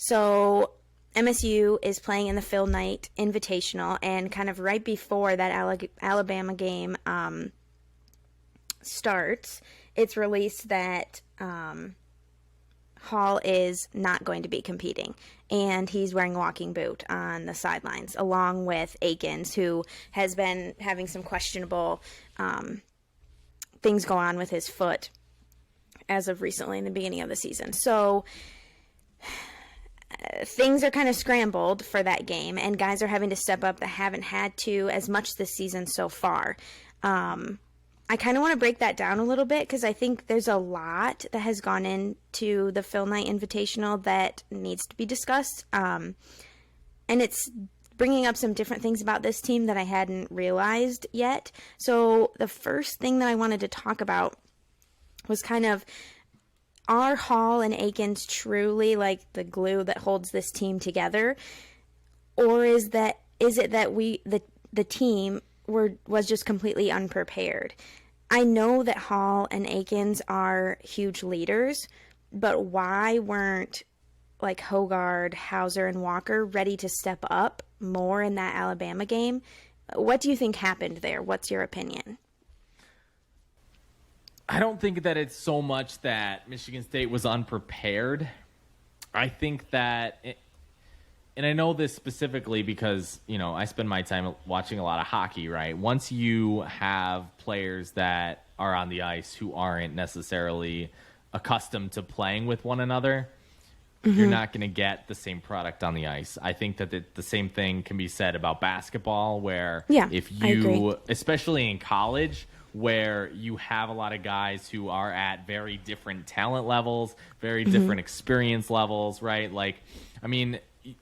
So MSU is playing in the Phil Knight Invitational, and kind of right before that Alabama game starts, it's released that Hall is not going to be competing, and he's wearing a walking boot on the sidelines, along with Akins, who has been having some questionable things go on with his foot as of recently in the beginning of the season. So things are kind of scrambled for that game, and guys are having to step up that haven't had to as much this season so far. I kind of want to break that down a little bit because I think there's a lot that has gone into the Phil Knight Invitational that needs to be discussed. And it's bringing up some different things about this team that I hadn't realized yet. So the first thing that I wanted to talk about was kind of, are Hall and Akins truly like the glue that holds this team together? Or is it that the team was just completely unprepared? I know that Hall and Akins are huge leaders, but why weren't like Hogard, Hauser, and Walker ready to step up more in that Alabama game? What do you think happened there? What's your opinion? I don't think that it's so much that Michigan State was unprepared. I think that, and I know this specifically because, I spend my time watching a lot of hockey, right? Once you have players that are on the ice who aren't necessarily accustomed to playing with one another, you're not going to get the same product on the ice. I think that the same thing can be said about basketball, where if you, especially in college, where you have a lot of guys who are at very different talent levels, very different experience levels, right? Like, I mean,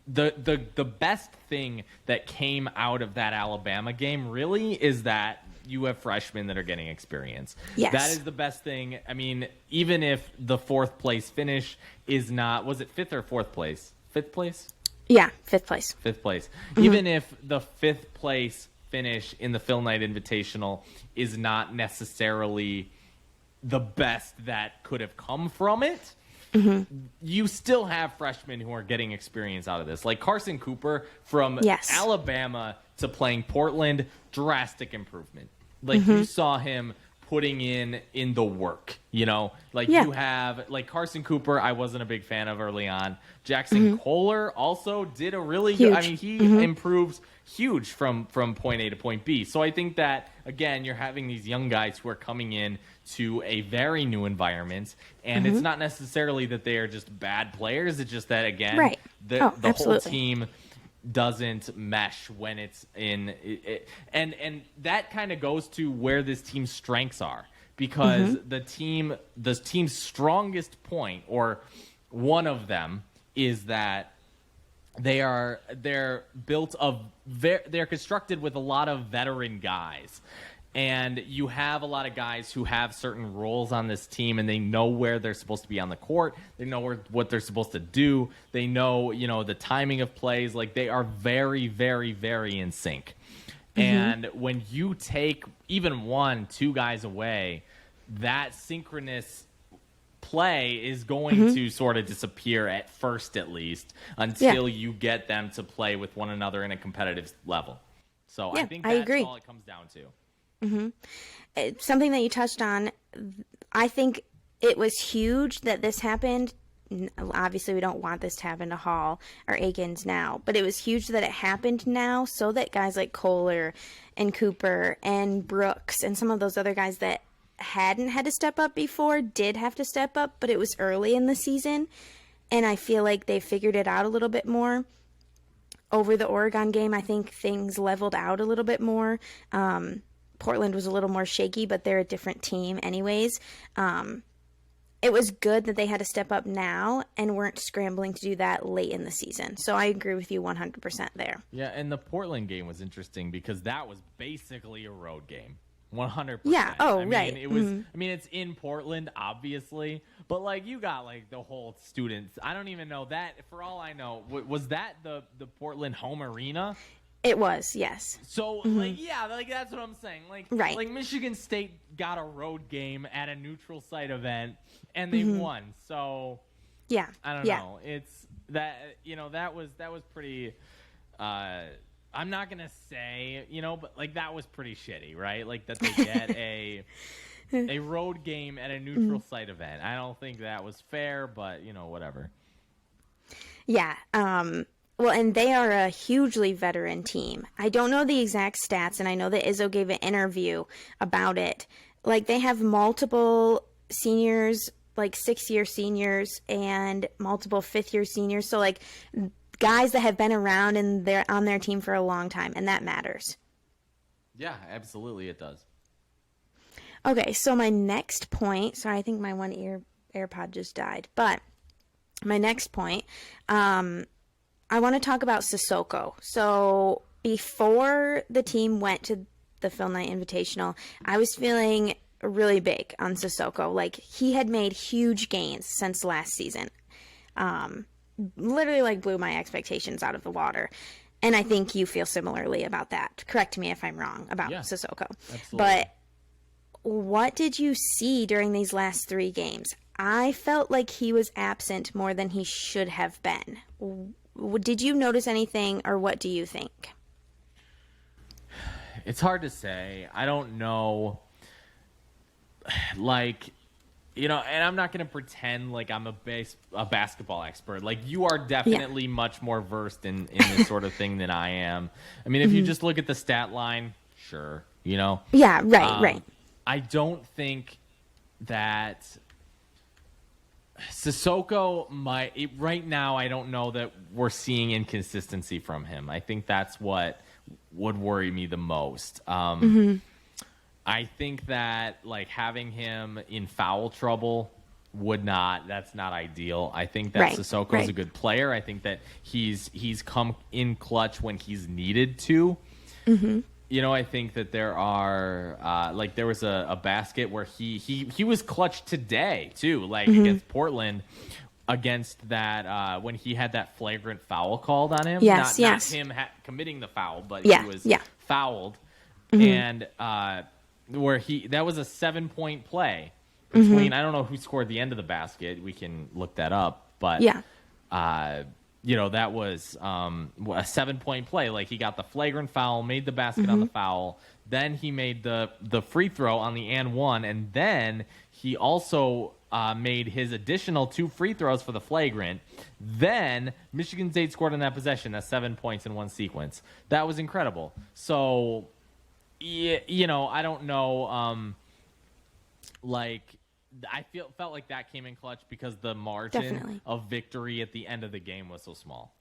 the best thing that came out of that Alabama game really is that you have freshmen that are getting experience. Yes. That is the best thing. I mean, even if the fourth place finish is not, was it fifth or fourth place? Fifth place? Yeah, fifth place. Fifth place. Even if the fifth place finish in the Phil Knight Invitational is not necessarily the best that could have come from it, you still have freshmen who are getting experience out of this. Like Carson Cooper from Alabama to playing Portland, drastic improvement. Like you saw him putting in the work, you have like Carson Cooper, I wasn't a big fan of early on. Jackson Kohler also did a really good, I mean, he improves huge from point A to point B. So I think that, again, you're having these young guys who are coming in to a very new environment, and it's not necessarily that they are just bad players. It's just that, again, the whole team doesn't mesh when it's in it, and that kind of goes to where this team's strengths are, because the team's strongest point, or one of them, is that they're constructed with a lot of veteran guys. And you have a lot of guys who have certain roles on this team, and they know where they're supposed to be on the court. They know what they're supposed to do. They know, the timing of plays. Like, they are very, very, very in sync. And when you take even 1-2 guys away, that synchronous play is going to sort of disappear at first, at least, until you get them to play with one another in a competitive level. So I think that's all it comes down to. Something that you touched on, I think it was huge that this happened. Obviously, we don't want this to happen to Hall or Akins now, but it was huge that it happened now, so that guys like Kohler and Cooper and Brooks and some of those other guys that hadn't had to step up before did have to step up, but it was early in the season, and I feel like they figured it out a little bit more. Over the Oregon game, I think things leveled out a little bit more. Portland was a little more shaky, but they're a different team anyways. It was good that they had to step up now and weren't scrambling to do that late in the season. So I agree with you 100% there. Yeah, and the Portland game was interesting because that was basically a road game. 100%. Yeah, right. It was. I mean, it's in Portland, obviously, but like you got like the whole students. I don't even know that. For all I know, was that the Portland home arena? It was, yes. So, that's what I'm saying. Like Michigan State got a road game at a neutral site event, and they won. So, Yeah. I don't know. It's that, that was pretty, I'm not going to say, but like that was pretty shitty, right? Like that they get a road game at a neutral site event. I don't think that was fair, but whatever. Yeah. Well, and they are a hugely veteran team. I don't know the exact stats, and I know that Izzo gave an interview about it. Like, they have multiple seniors, like 6-year seniors, and multiple 5th-year seniors. So, like, guys that have been around and they're on their team for a long time, and that matters. Yeah, absolutely it does. Okay, so my next point, sorry, I think my one AirPod just died, but my next point, I want to talk about Sissoko. So before the team went to the Phil Knight Invitational, I was feeling really big on Sissoko. Like, he had made huge gains since last season. Literally, like, blew my expectations out of the water. And I think you feel similarly about that. Correct me if I'm wrong about Sissoko. Absolutely. But what did you see during these last 3 games? I felt like he was absent more than he should have been. Did you notice anything, or what do you think? It's hard to say. I don't know. Like, and I'm not going to pretend like I'm a basketball expert. Like, you are definitely much more versed in this sort of thing than I am. I mean, if you just look at the stat line, sure, Yeah, right. I don't think that Sissoko right now, I don't know that we're seeing inconsistency from him. I think that's what would worry me the most. I think that, like, having him in foul trouble that's not ideal. I think that Sissoko is a good player. I think that he's come in clutch when he's needed to. I think that there are there was a basket where he was clutch today too, like against Portland, against that when he had that flagrant foul called on him. Yes, not him committing the foul, but he was fouled, and where that was a 7-point play between I don't know who scored the end of the basket. We can look that up, but that was a 7-point play. Like, he got the flagrant foul, made the basket on the foul. Then he made the free throw on the and one. And then he also made his additional 2 free throws for the flagrant. Then Michigan State scored on that possession. That's 7 points in one sequence. That was incredible. So, I don't know. I felt like that came in clutch because the margin of victory at the end of the game was so small.